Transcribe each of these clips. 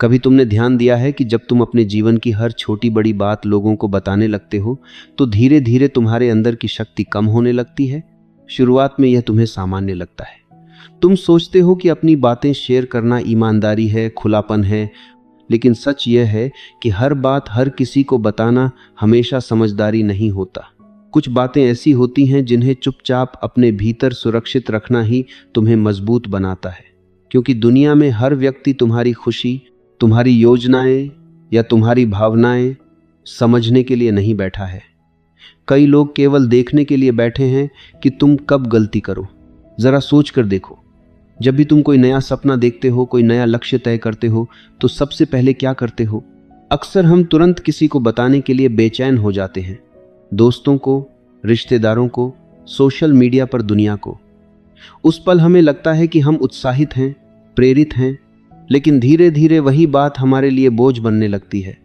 कभी तुमने ध्यान दिया है कि जब तुम अपने जीवन की हर छोटी बड़ी बात लोगों को बताने लगते हो तो धीरे धीरे तुम्हारे अंदर की शक्ति कम होने लगती है। शुरुआत में यह तुम्हें सामान्य लगता है। तुम सोचते हो कि अपनी बातें शेयर करना ईमानदारी है, खुलापन है, लेकिन सच यह है कि हर बात हर किसी को बताना हमेशा समझदारी नहीं होता। कुछ बातें ऐसी होती हैं जिन्हें चुपचाप अपने भीतर सुरक्षित रखना ही तुम्हें मजबूत बनाता है, क्योंकि दुनिया में हर व्यक्ति तुम्हारी खुशी, तुम्हारी योजनाएं या तुम्हारी भावनाएं समझने के लिए नहीं बैठा है। कई लोग केवल देखने के लिए बैठे हैं कि तुम कब गलती करो। जरा सोच कर देखो, जब भी तुम कोई नया सपना देखते हो, कोई नया लक्ष्य तय करते हो, तो सबसे पहले क्या करते हो? अक्सर हम तुरंत किसी को बताने के लिए बेचैन हो जाते हैं, दोस्तों को, रिश्तेदारों को, सोशल मीडिया पर दुनिया को। उस पल हमें लगता है कि हम उत्साहित हैं, प्रेरित हैं, लेकिन धीरे धीरे वही बात हमारे लिए बोझ बनने लगती है।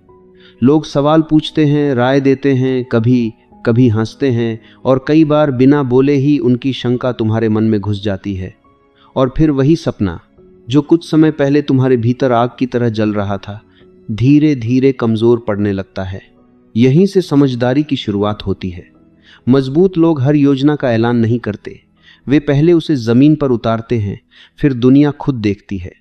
लोग सवाल पूछते हैं, राय देते हैं, कभी कभी हंसते हैं, और कई बार बिना बोले ही उनकी शंका तुम्हारे मन में घुस जाती है। और फिर वही सपना जो कुछ समय पहले तुम्हारे भीतर आग की तरह जल रहा था, धीरे धीरे कमजोर पड़ने लगता है। यहीं से समझदारी की शुरुआत होती है। मजबूत लोग हर योजना का ऐलान नहीं करते, वे पहले उसे जमीन पर उतारते हैं, फिर दुनिया खुद देखती है।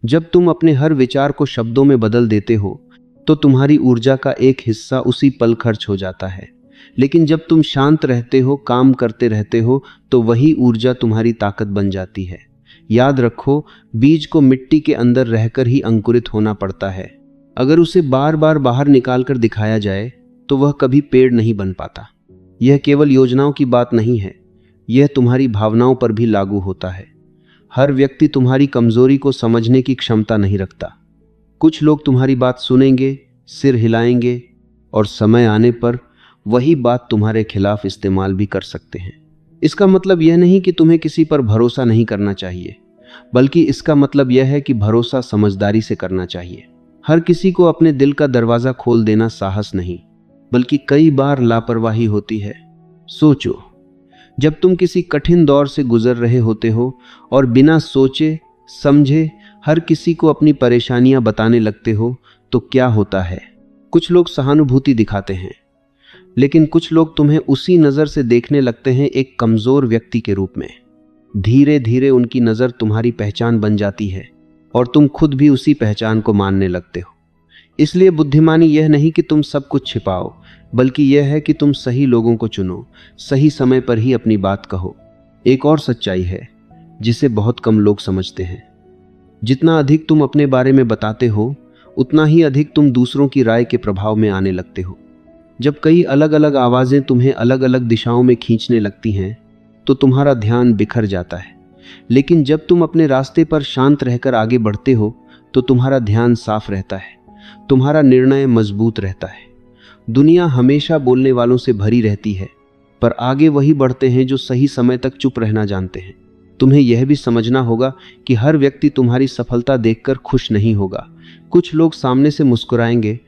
जब तुम अपने हर विचार को शब्दों में बदल देते हो तो तुम्हारी ऊर्जा का एक हिस्सा उसी पल खर्च हो जाता है, लेकिन जब तुम शांत रहते हो, काम करते रहते हो, तो वही ऊर्जा तुम्हारी ताकत बन जाती है। याद रखो, बीज को मिट्टी के अंदर रहकर ही अंकुरित होना पड़ता है। अगर उसे बार बार बाहर निकालकर दिखाया जाए तो वह कभी पेड़ नहीं बन पाता। यह केवल योजनाओं की बात नहीं है, यह तुम्हारी भावनाओं पर भी लागू होता है। हर व्यक्ति तुम्हारी कमजोरी को समझने की क्षमता नहीं रखता। कुछ लोग तुम्हारी बात सुनेंगे, सिर हिलाएंगे, और समय आने पर वही बात तुम्हारे खिलाफ इस्तेमाल भी कर सकते हैं। इसका मतलब यह नहीं कि तुम्हें किसी पर भरोसा नहीं करना चाहिए, बल्कि इसका मतलब यह है कि भरोसा समझदारी से करना चाहिए। हर किसी को अपने दिल का दरवाजा खोल देना साहस नहीं, बल्कि कई बार लापरवाही होती है। सोचो, जब तुम किसी कठिन दौर से गुजर रहे होते हो और बिना सोचे समझे हर किसी को अपनी परेशानियां बताने लगते हो, तो क्या होता है? कुछ लोग सहानुभूति दिखाते हैं, लेकिन कुछ लोग तुम्हें उसी नज़र से देखने लगते हैं, एक कमज़ोर व्यक्ति के रूप में। धीरे धीरे उनकी नज़र तुम्हारी पहचान बन जाती है और तुम खुद भी उसी पहचान को मानने लगते हो। इसलिए बुद्धिमानी यह नहीं कि तुम सब कुछ छिपाओ, बल्कि यह है कि तुम सही लोगों को चुनो, सही समय पर ही अपनी बात कहो। एक और सच्चाई है जिसे बहुत कम लोग समझते हैं। जितना अधिक तुम अपने बारे में बताते हो, उतना ही अधिक तुम दूसरों की राय के प्रभाव में आने लगते हो। जब कई अलग अलग आवाज़ें तुम्हें अलग अलग दिशाओं में खींचने लगती हैं, तो तुम्हारा ध्यान बिखर जाता है। लेकिन जब तुम अपने रास्ते पर शांत रहकर आगे बढ़ते हो, तो तुम्हारा ध्यान साफ रहता है, तुम्हारा निर्णय मजबूत रहता है। दुनिया हमेशा बोलने वालों से भरी रहती है, पर आगे वही बढ़ते हैं जो सही समय तक चुप रहना जानते हैं। तुम्हें यह भी समझना होगा कि हर व्यक्ति तुम्हारी सफलता देखकर खुश नहीं होगा। कुछ लोग सामने से मुस्कुराएंगे,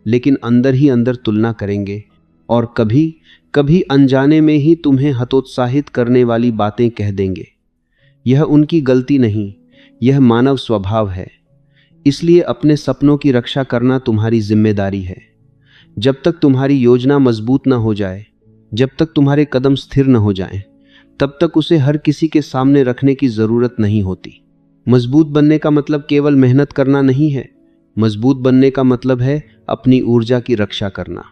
लेकिन अंदर ही अंदर तुलना करेंगे, और कभी कभी अनजाने में ही तुम्हें हतोत्साहित करने वाली बातें कह देंगे। यह उनकी गलती नहीं, यह मानव स्वभाव है। इसलिए अपने सपनों की रक्षा करना तुम्हारी जिम्मेदारी है। जब तक तुम्हारी योजना मजबूत न हो जाए, जब तक तुम्हारे कदम स्थिर न हो जाएं, तब तक उसे हर किसी के सामने रखने की जरूरत नहीं होती। मजबूत बनने का मतलब केवल मेहनत करना नहीं है। मजबूत बनने का मतलब है अपनी ऊर्जा की रक्षा करना।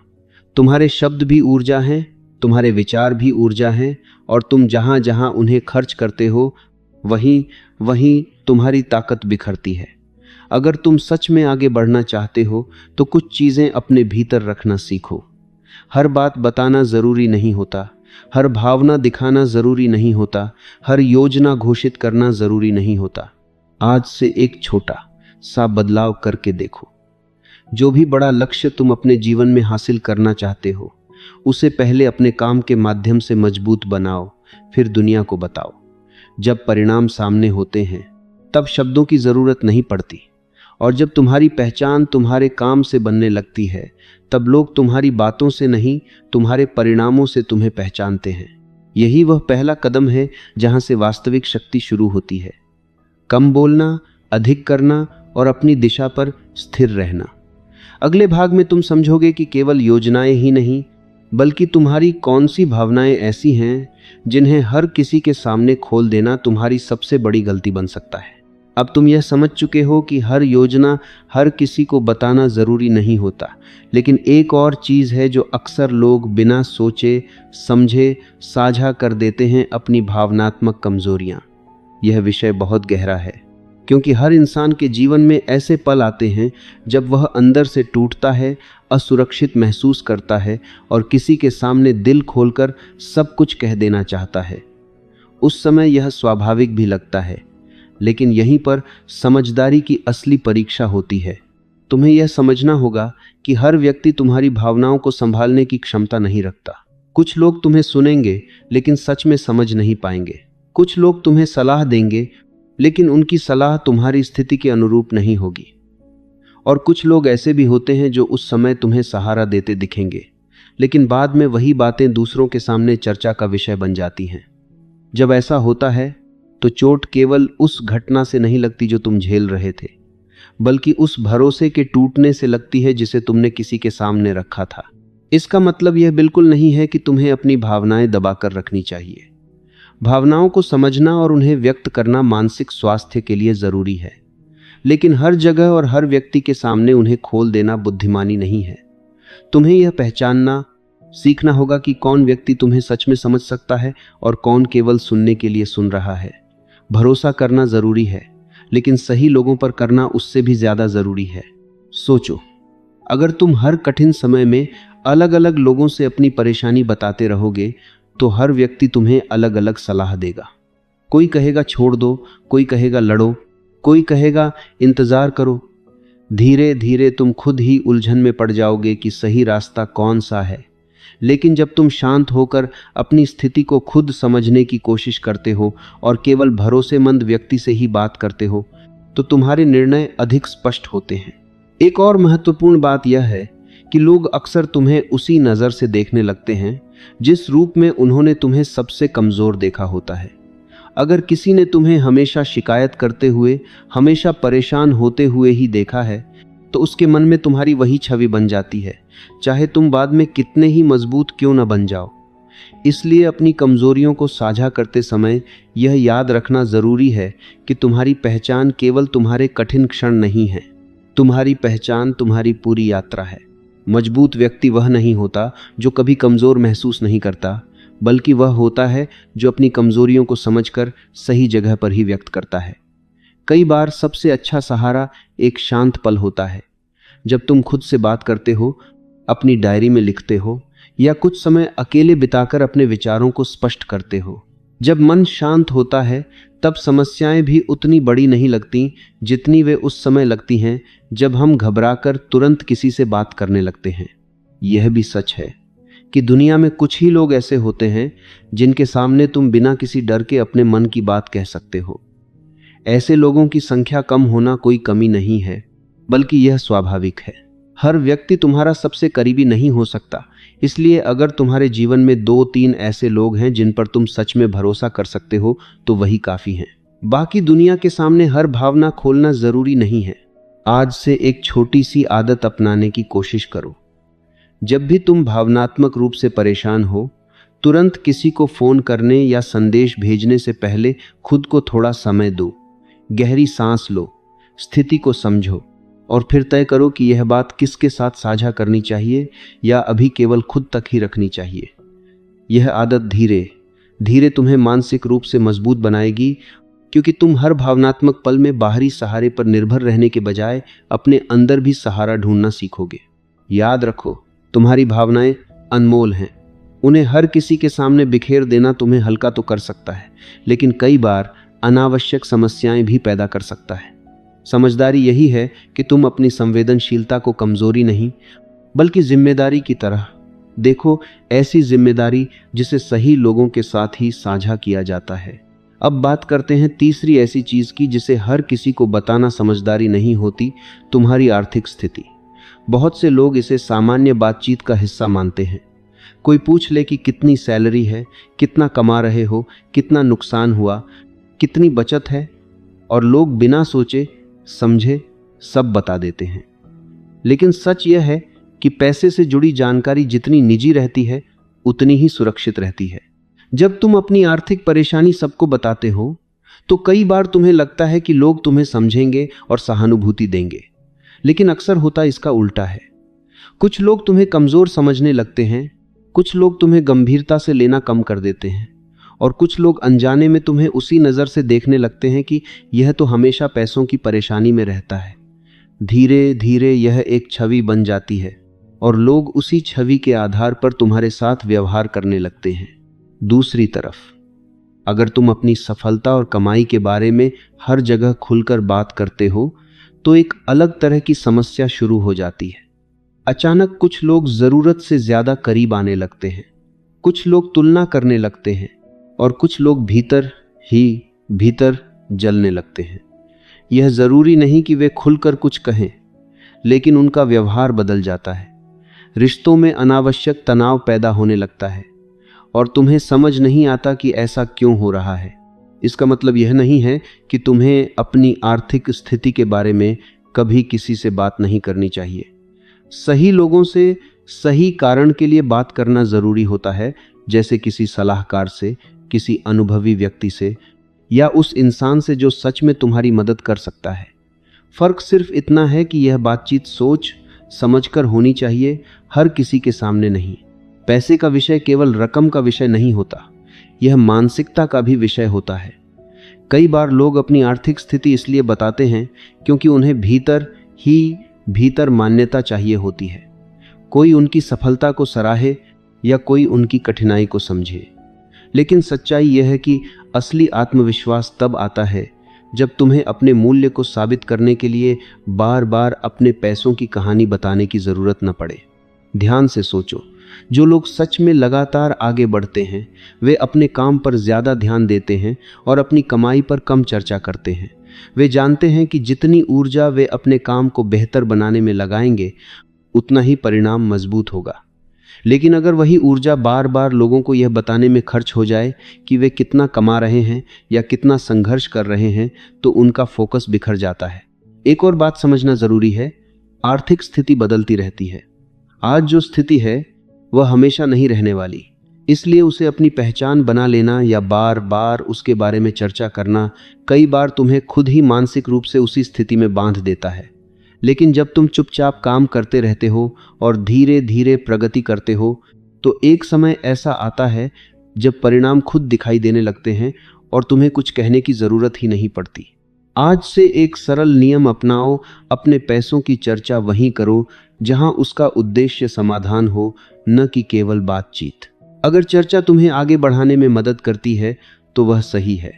तुम्हारे शब्द भी ऊर्जा हैं, तुम्हारे विचार भी ऊर्जा हैं, और तुम जहां जहां उन्हें खर्च करते हो, वहीं वहीं तुम्हारी ताकत बिखरती है। अगर तुम सच में आगे बढ़ना चाहते हो, तो कुछ चीजें अपने भीतर रखना सीखो। हर बात बताना जरूरी नहीं होता, हर भावना दिखाना जरूरी नहीं होता, हर योजना घोषित करना जरूरी नहीं होता। आज से एक छोटा सा बदलाव करके देखो। जो भी बड़ा लक्ष्य तुम अपने जीवन में हासिल करना चाहते हो, उसे पहले अपने काम के माध्यम से मजबूत बनाओ, फिर दुनिया को बताओ। जब परिणाम सामने होते हैं, तब शब्दों की जरूरत नहीं पड़ती, और जब तुम्हारी पहचान तुम्हारे काम से बनने लगती है, तब लोग तुम्हारी बातों से नहीं, तुम्हारे परिणामों से तुम्हें पहचानते हैं। यही वह पहला कदम है जहां से वास्तविक शक्ति शुरू होती है। कम बोलना, अधिक करना और अपनी दिशा पर स्थिर रहना। अगले भाग में तुम समझोगे कि केवल योजनाएं ही नहीं, बल्कि तुम्हारी कौन सी भावनाएं ऐसी हैं जिन्हें हर किसी के सामने खोल देना तुम्हारी सबसे बड़ी गलती बन सकता है। अब तुम यह समझ चुके हो कि हर योजना हर किसी को बताना ज़रूरी नहीं होता, लेकिन एक और चीज़ है जो अक्सर लोग बिना सोचे समझे साझा कर देते हैं, अपनी भावनात्मक कमज़ोरियाँ। यह विषय बहुत गहरा है, क्योंकि हर इंसान के जीवन में ऐसे पल आते हैं जब वह अंदर से टूटता है, असुरक्षित महसूस करता है और किसी के सामने दिल खोलकर सब कुछ कह देना चाहता है। उस समय यह स्वाभाविक भी लगता है, लेकिन यहीं पर समझदारी की असली परीक्षा होती है। तुम्हें यह समझना होगा कि हर व्यक्ति तुम्हारी भावनाओं को संभालने की क्षमता नहीं रखता। कुछ लोग तुम्हें सुनेंगे लेकिन सच में समझ नहीं पाएंगे। कुछ लोग तुम्हें सलाह देंगे लेकिन उनकी सलाह तुम्हारी स्थिति के अनुरूप नहीं होगी। और कुछ लोग ऐसे भी होते हैं जो उस समय तुम्हें सहारा देते दिखेंगे, लेकिन बाद में वही बातें दूसरों के सामने चर्चा का विषय बन जाती हैं। जब ऐसा होता है तो चोट केवल उस घटना से नहीं लगती जो तुम झेल रहे थे, बल्कि उस भरोसे के टूटने से लगती है जिसे तुमने किसी के सामने रखा था। इसका मतलब यह बिल्कुल नहीं है कि तुम्हें अपनी भावनाएं दबाकर रखनी चाहिए। भावनाओं को समझना और उन्हें व्यक्त करना मानसिक स्वास्थ्य के लिए जरूरी है, लेकिन हर जगह और हर व्यक्ति के सामने उन्हें खोल देना बुद्धिमानी नहीं है। तुम्हें यह पहचानना सीखना होगा कि कौन व्यक्ति तुम्हें सच में समझ सकता है और कौन केवल सुनने के लिए सुन रहा है। भरोसा करना जरूरी है, लेकिन सही लोगों पर करना उससे भी ज्यादा जरूरी है। सोचो, अगर तुम हर कठिन समय में अलग अलग लोगों से अपनी परेशानी बताते रहोगे तो हर व्यक्ति तुम्हें अलग अलग सलाह देगा। कोई कहेगा छोड़ दो, कोई कहेगा लड़ो, कोई कहेगा इंतजार करो। धीरे धीरे तुम खुद ही उलझन में पड़ जाओगे कि सही रास्ता कौन सा है। लेकिन जब तुम शांत होकर अपनी स्थिति को खुद समझने की कोशिश करते हो और केवल भरोसेमंद व्यक्ति से ही बात करते हो, तो तुम्हारे निर्णय अधिक स्पष्ट होते हैं। एक और महत्वपूर्ण बात यह है कि लोग अक्सर तुम्हें उसी नज़र से देखने लगते हैं जिस रूप में उन्होंने तुम्हें सबसे कमज़ोर देखा होता है। अगर किसी ने तुम्हें हमेशा शिकायत करते हुए, हमेशा परेशान होते हुए ही देखा है, तो उसके मन में तुम्हारी वही छवि बन जाती है, चाहे तुम बाद में कितने ही मजबूत क्यों न बन जाओ। इसलिए अपनी कमजोरियों को साझा करते समय यह याद रखना जरूरी है कि तुम्हारी पहचान केवल तुम्हारे कठिन क्षण नहीं है, तुम्हारी पहचान तुम्हारी पूरी यात्रा है। मजबूत व्यक्ति वह नहीं होता जो कभी कमजोर महसूस नहीं करता, बल्कि वह होता है जो अपनी कमजोरियों को समझकर सही जगह पर ही व्यक्त करता है। कई बार सबसे अच्छा सहारा एक शांत पल होता है, जब तुम खुद से बात करते हो, अपनी डायरी में लिखते हो या कुछ समय अकेले बिताकर अपने विचारों को स्पष्ट करते हो। जब मन शांत होता है तब समस्याएं भी उतनी बड़ी नहीं लगती जितनी वे उस समय लगती हैं जब हम घबराकर तुरंत किसी से बात करने लगते हैं। यह भी सच है कि दुनिया में कुछ ही लोग ऐसे होते हैं जिनके सामने तुम बिना किसी डर के अपने मन की बात कह सकते हो। ऐसे लोगों की संख्या कम होना कोई कमी नहीं है, बल्कि यह स्वाभाविक है। हर व्यक्ति तुम्हारा सबसे करीबी नहीं हो सकता, इसलिए अगर तुम्हारे जीवन में 2-3 ऐसे लोग हैं जिन पर तुम सच में भरोसा कर सकते हो तो वही काफ़ी हैं। बाकी दुनिया के सामने हर भावना खोलना ज़रूरी नहीं है। आज से एक छोटी सी आदत अपनाने की कोशिश करो। जब भी तुम भावनात्मक रूप से परेशान हो, तुरंत किसी को फ़ोन करने या संदेश भेजने से पहले खुद को थोड़ा समय दो। गहरी सांस लो, स्थिति को समझो और फिर तय करो कि यह बात किसके साथ साझा करनी चाहिए या अभी केवल खुद तक ही रखनी चाहिए। यह आदत धीरे धीरे तुम्हें मानसिक रूप से मजबूत बनाएगी, क्योंकि तुम हर भावनात्मक पल में बाहरी सहारे पर निर्भर रहने के बजाय अपने अंदर भी सहारा ढूंढना सीखोगे। याद रखो, तुम्हारी भावनाएं अनमोल हैं। उन्हें हर किसी के सामने बिखेर देना तुम्हें हल्का तो कर सकता है, लेकिन कई बार अनावश्यक समस्याएं भी पैदा कर सकता है। समझदारी यही है कि तुम अपनी संवेदनशीलता को कमजोरी नहीं बल्कि जिम्मेदारी की तरह देखो, ऐसी जिम्मेदारी जिसे सही लोगों के साथ ही साझा किया जाता है। अब बात करते हैं तीसरी ऐसी चीज की जिसे हर किसी को बताना समझदारी नहीं होती, तुम्हारी आर्थिक स्थिति। बहुत से लोग इसे सामान्य बातचीत का हिस्सा मानते हैं। कोई पूछ ले कि कितनी सैलरी है, कितना कमा रहे हो, कितना नुकसान हुआ, कितनी बचत है, और लोग बिना सोचे समझे सब बता देते हैं। लेकिन सच यह है कि पैसे से जुड़ी जानकारी जितनी निजी रहती है उतनी ही सुरक्षित रहती है। जब तुम अपनी आर्थिक परेशानी सबको बताते हो तो कई बार तुम्हें लगता है कि लोग तुम्हें समझेंगे और सहानुभूति देंगे, लेकिन अक्सर होता इसका उल्टा है। कुछ लोग तुम्हें कमजोर समझने लगते हैं, कुछ लोग तुम्हें गंभीरता से लेना कम कर देते हैं, और कुछ लोग अनजाने में तुम्हें उसी नज़र से देखने लगते हैं कि यह तो हमेशा पैसों की परेशानी में रहता है। धीरे धीरे यह एक छवि बन जाती है और लोग उसी छवि के आधार पर तुम्हारे साथ व्यवहार करने लगते हैं। दूसरी तरफ, अगर तुम अपनी सफलता और कमाई के बारे में हर जगह खुलकर बात करते हो तो एक अलग तरह की समस्या शुरू हो जाती है। अचानक कुछ लोग ज़रूरत से ज़्यादा करीब आने लगते हैं, कुछ लोग तुलना करने लगते हैं और कुछ लोग भीतर ही भीतर जलने लगते हैं। यह ज़रूरी नहीं कि वे खुलकर कुछ कहें, लेकिन उनका व्यवहार बदल जाता है। रिश्तों में अनावश्यक तनाव पैदा होने लगता है और तुम्हें समझ नहीं आता कि ऐसा क्यों हो रहा है। इसका मतलब यह नहीं है कि तुम्हें अपनी आर्थिक स्थिति के बारे में कभी किसी से बात नहीं करनी चाहिए। सही लोगों से सही कारण के लिए बात करना ज़रूरी होता है, जैसे किसी सलाहकार से, किसी अनुभवी व्यक्ति से, या उस इंसान से जो सच में तुम्हारी मदद कर सकता है। फ़र्क सिर्फ इतना है कि यह बातचीत सोच समझकर होनी चाहिए, हर किसी के सामने नहीं। पैसे का विषय केवल रकम का विषय नहीं होता, यह मानसिकता का भी विषय होता है। कई बार लोग अपनी आर्थिक स्थिति इसलिए बताते हैं क्योंकि उन्हें भीतर ही भीतर मान्यता चाहिए होती है, कोई उनकी सफलता को सराहे या कोई उनकी कठिनाई को समझे। लेकिन सच्चाई यह है कि असली आत्मविश्वास तब आता है जब तुम्हें अपने मूल्य को साबित करने के लिए बार बार अपने पैसों की कहानी बताने की ज़रूरत न पड़े। ध्यान से सोचो, जो लोग सच में लगातार आगे बढ़ते हैं वे अपने काम पर ज़्यादा ध्यान देते हैं और अपनी कमाई पर कम चर्चा करते हैं। वे जानते हैं कि जितनी ऊर्जा वे अपने काम को बेहतर बनाने में लगाएंगे उतना ही परिणाम मजबूत होगा। लेकिन अगर वही ऊर्जा बार बार लोगों को यह बताने में खर्च हो जाए कि वे कितना कमा रहे हैं या कितना संघर्ष कर रहे हैं तो उनका फोकस बिखर जाता है। एक और बात समझना ज़रूरी है, आर्थिक स्थिति बदलती रहती है। आज जो स्थिति है वह हमेशा नहीं रहने वाली, इसलिए उसे अपनी पहचान बना लेना या बार बार उसके बारे में चर्चा करना कई बार तुम्हें खुद ही मानसिक रूप से उसी स्थिति में बांध देता है। लेकिन जब तुम चुपचाप काम करते रहते हो और धीरे धीरे प्रगति करते हो तो एक समय ऐसा आता है जब परिणाम खुद दिखाई देने लगते हैं और तुम्हें कुछ कहने की ज़रूरत ही नहीं पड़ती। आज से एक सरल नियम अपनाओ, अपने पैसों की चर्चा वहीं करो जहां उसका उद्देश्य समाधान हो, न कि केवल बातचीत। अगर चर्चा तुम्हें आगे बढ़ाने में मदद करती है तो वह सही है।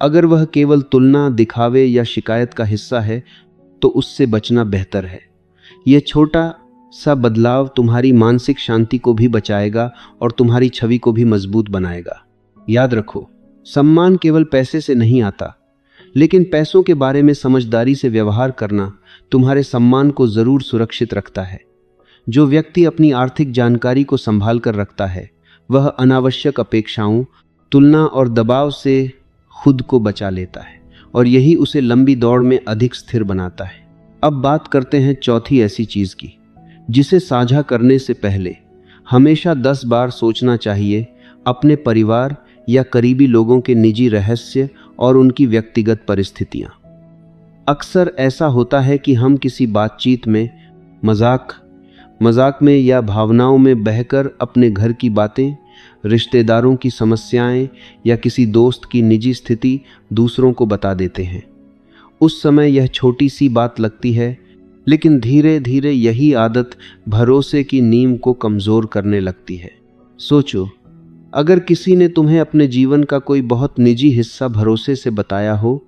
अगर वह केवल तुलना, दिखावे या शिकायत का हिस्सा है तो उससे बचना बेहतर है। यह छोटा सा बदलाव तुम्हारी मानसिक शांति को भी बचाएगा और तुम्हारी छवि को भी मजबूत बनाएगा। याद रखो, सम्मान केवल पैसे से नहीं आता, लेकिन पैसों के बारे में समझदारी से व्यवहार करना तुम्हारे सम्मान को जरूर सुरक्षित रखता है। जो व्यक्ति अपनी आर्थिक जानकारी को संभाल कर रखता है वह अनावश्यक अपेक्षाओं, तुलना और दबाव से खुद को बचा लेता है और यही उसे लंबी दौड़ में अधिक स्थिर बनाता है। अब बात करते हैं चौथी ऐसी चीज की जिसे साझा करने से पहले हमेशा 10 बार सोचना चाहिए, अपने परिवार या करीबी लोगों के निजी रहस्य और उनकी व्यक्तिगत परिस्थितियां। अक्सर ऐसा होता है कि हम किसी बातचीत में मजाक में या भावनाओं में बहकर अपने घर की बातें, रिश्तेदारों की समस्याएं या किसी दोस्त की निजी स्थिति दूसरों को बता देते हैं। उस समय यह छोटी सी बात लगती है, लेकिन धीरे धीरे यही आदत भरोसे की नींव को कमज़ोर करने लगती है। सोचो, अगर किसी ने तुम्हें अपने जीवन का कोई बहुत निजी हिस्सा भरोसे से बताया हो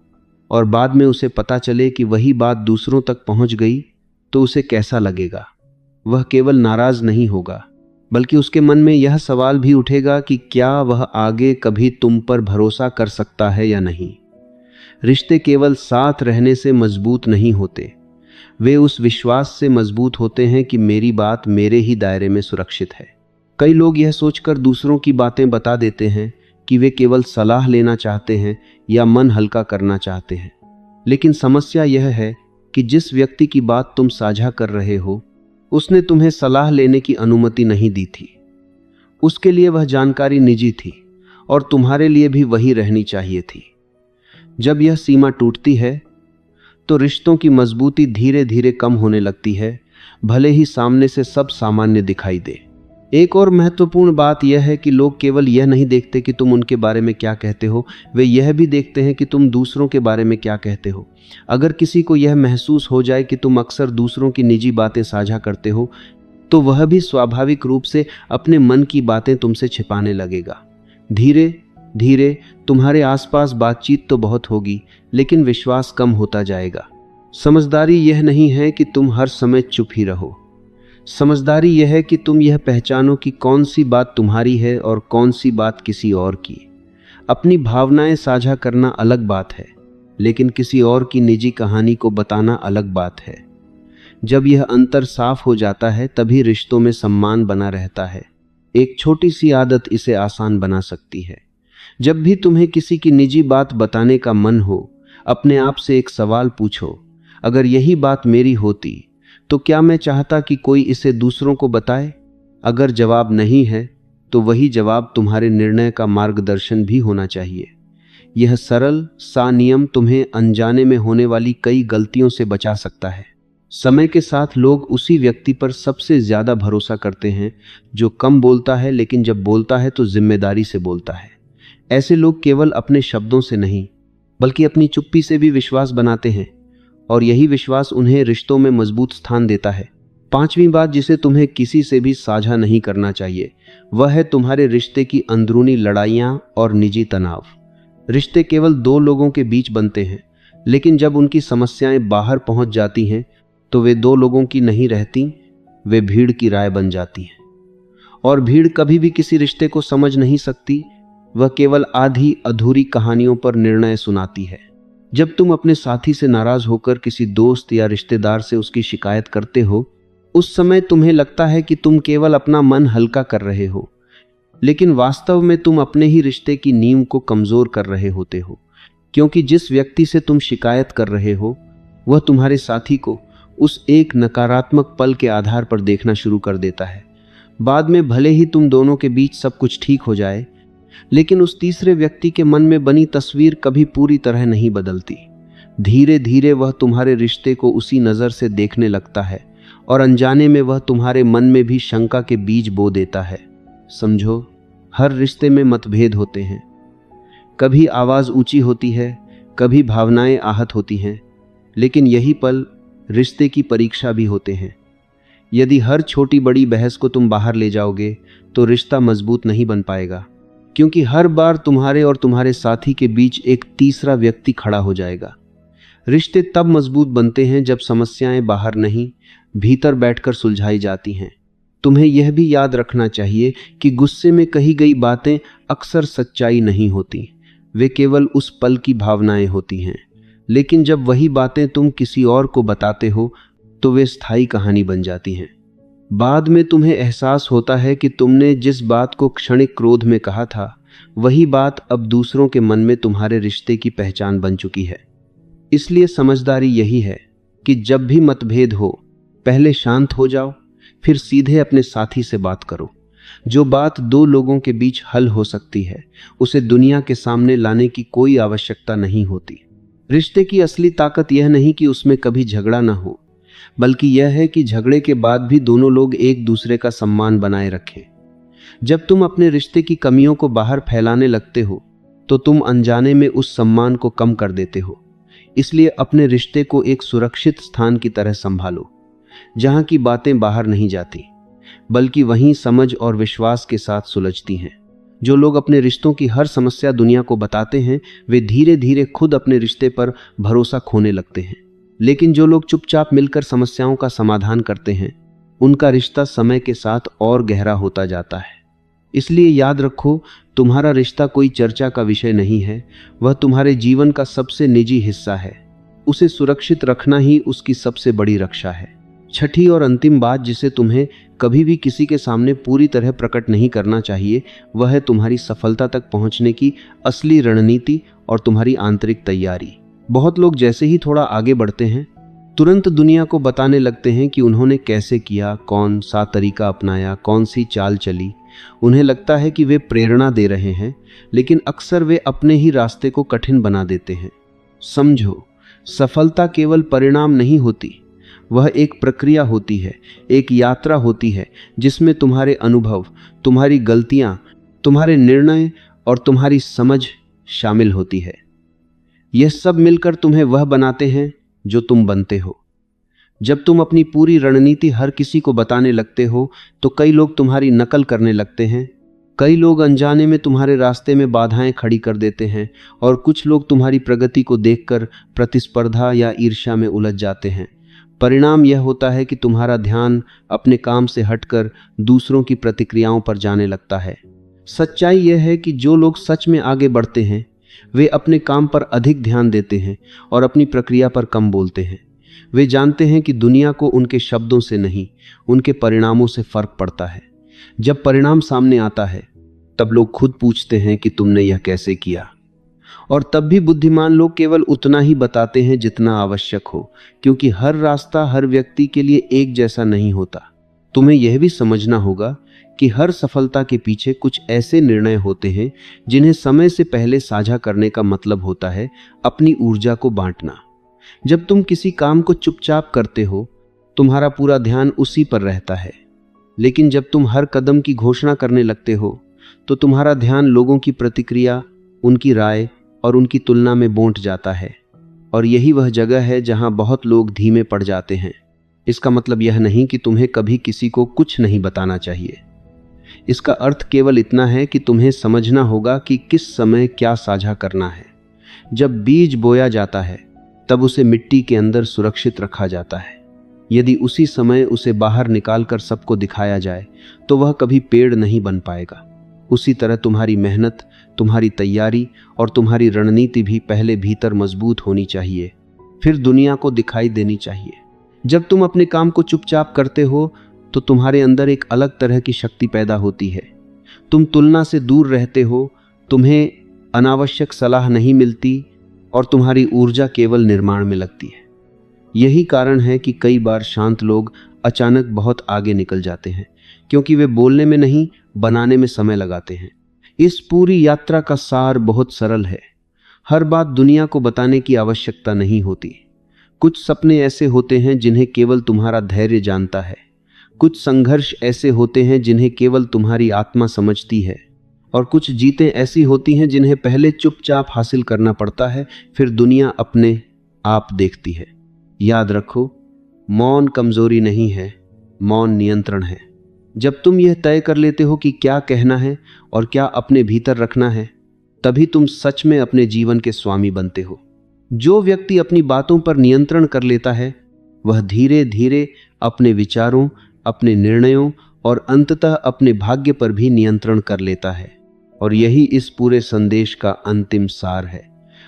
और बाद में उसे पता चले कि वही बात दूसरों तक पहुंच गई, तो उसे कैसा लगेगा? वह केवल नाराज नहीं होगा, बल्कि उसके मन में यह सवाल भी उठेगा कि क्या वह आगे कभी तुम पर भरोसा कर सकता है या नहीं। रिश्ते केवल साथ रहने से मजबूत नहीं होते, वे उस विश्वास से मजबूत होते हैं कि मेरी बात मेरे ही दायरे में सुरक्षित है। कई लोग यह सोचकर दूसरों की बातें बता देते हैं कि वे केवल सलाह लेना चाहते हैं या मन हल्का करना चाहते हैं, लेकिन समस्या यह है कि जिस व्यक्ति की बात तुम साझा कर रहे हो उसने तुम्हें सलाह लेने की अनुमति नहीं दी थी। उसके लिए वह जानकारी निजी थी और तुम्हारे लिए भी वही रहनी चाहिए थी। जब यह सीमा टूटती है तो रिश्तों की मजबूती धीरे धीरे कम होने लगती है, भले ही सामने से सब सामान्य दिखाई दे। एक और महत्वपूर्ण बात यह है कि लोग केवल यह नहीं देखते कि तुम उनके बारे में क्या कहते हो, वे यह भी देखते हैं कि तुम दूसरों के बारे में क्या कहते हो। अगर किसी को यह महसूस हो जाए कि तुम अक्सर दूसरों की निजी बातें साझा करते हो, तो वह भी स्वाभाविक रूप से अपने मन की बातें तुमसे छिपाने लगेगा। धीरे धीरे तुम्हारे आसपास बातचीत तो बहुत होगी, लेकिन विश्वास कम होता जाएगा। समझदारी यह नहीं है कि तुम हर समय चुप ही रहो। समझदारी यह है कि तुम यह पहचानो कि कौन सी बात तुम्हारी है और कौन सी बात किसी और की। अपनी भावनाएं साझा करना अलग बात है, लेकिन किसी और की निजी कहानी को बताना अलग बात है। जब यह अंतर साफ हो जाता है तभी रिश्तों में सम्मान बना रहता है। एक छोटी सी आदत इसे आसान बना सकती है। जब भी तुम्हें किसी की निजी बात बताने का मन हो, अपने आप से एक सवाल पूछो, अगर यही बात मेरी होती तो क्या मैं चाहता कि कोई इसे दूसरों को बताए? अगर जवाब नहीं है तो वही जवाब तुम्हारे निर्णय का मार्गदर्शन भी होना चाहिए। यह सरल सा नियम तुम्हें अनजाने में होने वाली कई गलतियों से बचा सकता है। समय के साथ लोग उसी व्यक्ति पर सबसे ज्यादा भरोसा करते हैं जो कम बोलता है, लेकिन जब बोलता है तो जिम्मेदारी से बोलता है। ऐसे लोग केवल अपने शब्दों से नहीं बल्कि अपनी चुप्पी से भी विश्वास बनाते हैं, और यही विश्वास उन्हें रिश्तों में मजबूत स्थान देता है। पांचवी बात जिसे तुम्हें किसी से भी साझा नहीं करना चाहिए वह है तुम्हारे रिश्ते की अंदरूनी लड़ाइयाँ और निजी तनाव। रिश्ते केवल दो लोगों के बीच बनते हैं, लेकिन जब उनकी समस्याएं बाहर पहुंच जाती हैं तो वे दो लोगों की नहीं रहती, वे भीड़ की राय बन जाती हैं। और भीड़ कभी भी किसी रिश्ते को समझ नहीं सकती, वह केवल आधी अधूरी कहानियों पर निर्णय सुनाती है। जब तुम अपने साथी से नाराज होकर किसी दोस्त या रिश्तेदार से उसकी शिकायत करते हो, उस समय तुम्हें लगता है कि तुम केवल अपना मन हल्का कर रहे हो, लेकिन वास्तव में तुम अपने ही रिश्ते की नींव को कमजोर कर रहे होते हो, क्योंकि जिस व्यक्ति से तुम शिकायत कर रहे हो वह तुम्हारे साथी को उस एक नकारात्मक पल के आधार पर देखना शुरू कर देता है। बाद में भले ही तुम दोनों के बीच सब कुछ ठीक हो जाए, लेकिन उस तीसरे व्यक्ति के मन में बनी तस्वीर कभी पूरी तरह नहीं बदलती। धीरे धीरे वह तुम्हारे रिश्ते को उसी नज़र से देखने लगता है और अनजाने में वह तुम्हारे मन में भी शंका के बीज बो देता है। समझो, हर रिश्ते में मतभेद होते हैं। कभी आवाज़ ऊंची होती है, कभी भावनाएं आहत होती हैं, लेकिन यही पल रिश्ते की परीक्षा भी होते हैं। यदि हर छोटी बड़ी बहस को तुम बाहर ले जाओगे तो रिश्ता मजबूत नहीं बन पाएगा, क्योंकि हर बार तुम्हारे और तुम्हारे साथी के बीच एक तीसरा व्यक्ति खड़ा हो जाएगा। रिश्ते तब मजबूत बनते हैं जब समस्याएं बाहर नहीं, भीतर बैठकर सुलझाई जाती हैं। तुम्हें यह भी याद रखना चाहिए कि गुस्से में कही गई बातें अक्सर सच्चाई नहीं होती, वे केवल उस पल की भावनाएं होती हैं। लेकिन जब वही बातें तुम किसी और को बताते हो तो वे स्थायी कहानी बन जाती हैं। बाद में तुम्हें एहसास होता है कि तुमने जिस बात को क्षणिक क्रोध में कहा था, वही बात अब दूसरों के मन में तुम्हारे रिश्ते की पहचान बन चुकी है। इसलिए समझदारी यही है कि जब भी मतभेद हो, पहले शांत हो जाओ, फिर सीधे अपने साथी से बात करो। जो बात दो लोगों के बीच हल हो सकती है, उसे दुनिया के सामने लाने की कोई आवश्यकता नहीं होती। रिश्ते की असली ताकत यह नहीं कि उसमें कभी झगड़ा ना हो, बल्कि यह है कि झगड़े के बाद भी दोनों लोग एक दूसरे का सम्मान बनाए रखें। जब तुम अपने रिश्ते की कमियों को बाहर फैलाने लगते हो तो तुम अनजाने में उस सम्मान को कम कर देते हो। इसलिए अपने रिश्ते को एक सुरक्षित स्थान की तरह संभालो, जहां की बातें बाहर नहीं जाती, बल्कि वहीं समझ और विश्वास के साथ सुलझती हैं। जो लोग अपने रिश्तों की हर समस्या दुनिया को बताते हैं, वे धीरे धीरे खुद अपने रिश्ते पर भरोसा खोने लगते हैं। लेकिन जो लोग चुपचाप मिलकर समस्याओं का समाधान करते हैं, उनका रिश्ता समय के साथ और गहरा होता जाता है। इसलिए याद रखो, तुम्हारा रिश्ता कोई चर्चा का विषय नहीं है, वह तुम्हारे जीवन का सबसे निजी हिस्सा है। उसे सुरक्षित रखना ही उसकी सबसे बड़ी रक्षा है। छठी और अंतिम बात जिसे तुम्हें कभी भी किसी के सामने पूरी तरह प्रकट नहीं करना चाहिए, वह है तुम्हारी सफलता तक पहुंचने की असली रणनीति और तुम्हारी आंतरिक तैयारी। बहुत लोग जैसे ही थोड़ा आगे बढ़ते हैं तुरंत दुनिया को बताने लगते हैं कि उन्होंने कैसे किया, कौन सा तरीका अपनाया, कौन सी चाल चली। उन्हें लगता है कि वे प्रेरणा दे रहे हैं, लेकिन अक्सर वे अपने ही रास्ते को कठिन बना देते हैं। समझो, सफलता केवल परिणाम नहीं होती, वह एक प्रक्रिया होती है, एक यात्रा होती है जिसमें तुम्हारे अनुभव, तुम्हारी गलतियां, तुम्हारे निर्णय और तुम्हारी समझ शामिल होती है। यह सब मिलकर तुम्हें वह बनाते हैं जो तुम बनते हो। जब तुम अपनी पूरी रणनीति हर किसी को बताने लगते हो तो कई लोग तुम्हारी नकल करने लगते हैं, कई लोग अनजाने में तुम्हारे रास्ते में बाधाएं खड़ी कर देते हैं और कुछ लोग तुम्हारी प्रगति को देखकर प्रतिस्पर्धा या ईर्ष्या में उलझ जाते हैं। परिणाम यह होता है कि तुम्हारा ध्यान अपने काम से हटकर दूसरों की प्रतिक्रियाओं पर जाने लगता है। सच्चाई यह है कि जो लोग सच में आगे बढ़ते हैं वे अपने काम पर अधिक ध्यान देते हैं और अपनी प्रक्रिया पर कम बोलते हैं। वे जानते हैं कि दुनिया को उनके शब्दों से नहीं, उनके परिणामों से फर्क पड़ता है। जब परिणाम सामने आता है तब लोग खुद पूछते हैं कि तुमने यह कैसे किया, और तब भी बुद्धिमान लोग केवल उतना ही बताते हैं जितना आवश्यक हो, क्योंकि हर रास्ता हर व्यक्ति के लिए एक जैसा नहीं होता। तुम्हें यह भी समझना होगा कि हर सफलता के पीछे कुछ ऐसे निर्णय होते हैं जिन्हें समय से पहले साझा करने का मतलब होता है अपनी ऊर्जा को बांटना। जब तुम किसी काम को चुपचाप करते हो तुम्हारा पूरा ध्यान उसी पर रहता है, लेकिन जब तुम हर कदम की घोषणा करने लगते हो तो तुम्हारा ध्यान लोगों की प्रतिक्रिया, उनकी राय और उनकी तुलना में बौंट जाता है। और यही वह जगह है जहां बहुत लोग धीमे पड़ जाते हैं। इसका मतलब यह नहीं कि तुम्हें कभी किसी को कुछ नहीं बताना चाहिए। इसका अर्थ केवल इतना है कि तुम्हें समझना होगा कि किस समय क्या साझा करना है। जब बीज बोया जाता है तब उसे मिट्टी के अंदर सुरक्षित रखा जाता है। यदि उसी समय उसे बाहर निकालकर सबको दिखाया जाए तो वह कभी पेड़ नहीं बन पाएगा। उसी तरह तुम्हारी मेहनत, तुम्हारी तैयारी और तुम्हारी रणनीति भी पहले भीतर मजबूत होनी चाहिए, फिर दुनिया को दिखाई देनी चाहिए। जब तुम अपने काम को चुपचाप करते हो तो तुम्हारे अंदर एक अलग तरह की शक्ति पैदा होती है। तुम तुलना से दूर रहते हो, तुम्हें अनावश्यक सलाह नहीं मिलती और तुम्हारी ऊर्जा केवल निर्माण में लगती है। यही कारण है कि कई बार शांत लोग अचानक बहुत आगे निकल जाते हैं, क्योंकि वे बोलने में नहीं, बनाने में समय लगाते हैं। इस पूरी यात्रा का सार बहुत सरल है। हर बात दुनिया को बताने की आवश्यकता नहीं होती। कुछ सपने ऐसे होते हैं जिन्हें केवल तुम्हारा धैर्य जानता है, कुछ संघर्ष ऐसे होते हैं जिन्हें केवल तुम्हारी आत्मा समझती है, और कुछ जीतें ऐसी होती हैं जिन्हें पहले चुपचाप हासिल करना पड़ता है, फिर दुनिया अपने आप देखती है। याद रखो, मौन कमजोरी नहीं है, मौन नियंत्रण है। जब तुम यह तय कर लेते हो कि क्या कहना है और क्या अपने भीतर रखना है, तभी तुम सच में अपने जीवन के स्वामी बनते हो। जो व्यक्ति अपनी बातों पर नियंत्रण कर लेता है वह धीरे धीरे अपने विचारों, अपने निर्णयों और अंततः अपने भाग्य पर भी नियंत्रण कर लेता है। और यही इस पूरे संदेश का अंतिम सार है।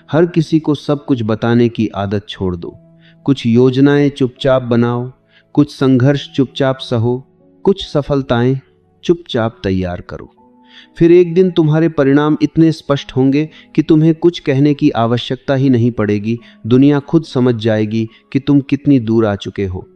हर किसी को सब कुछ बताने की आदत छोड़ दो। कुछ योजनाएं चुपचाप बनाओ, कुछ संघर्ष चुपचाप सहो, कुछ सफलताएं चुपचाप तैयार करो। फिर एक दिन तुम्हारे परिणाम इतने स्पष्ट होंगे कि तुम्हें कुछ कहने की आवश्यकता ही नहीं पड़ेगी। दुनिया खुद समझ जाएगी कि तुम कितनी दूर आ चुके हो।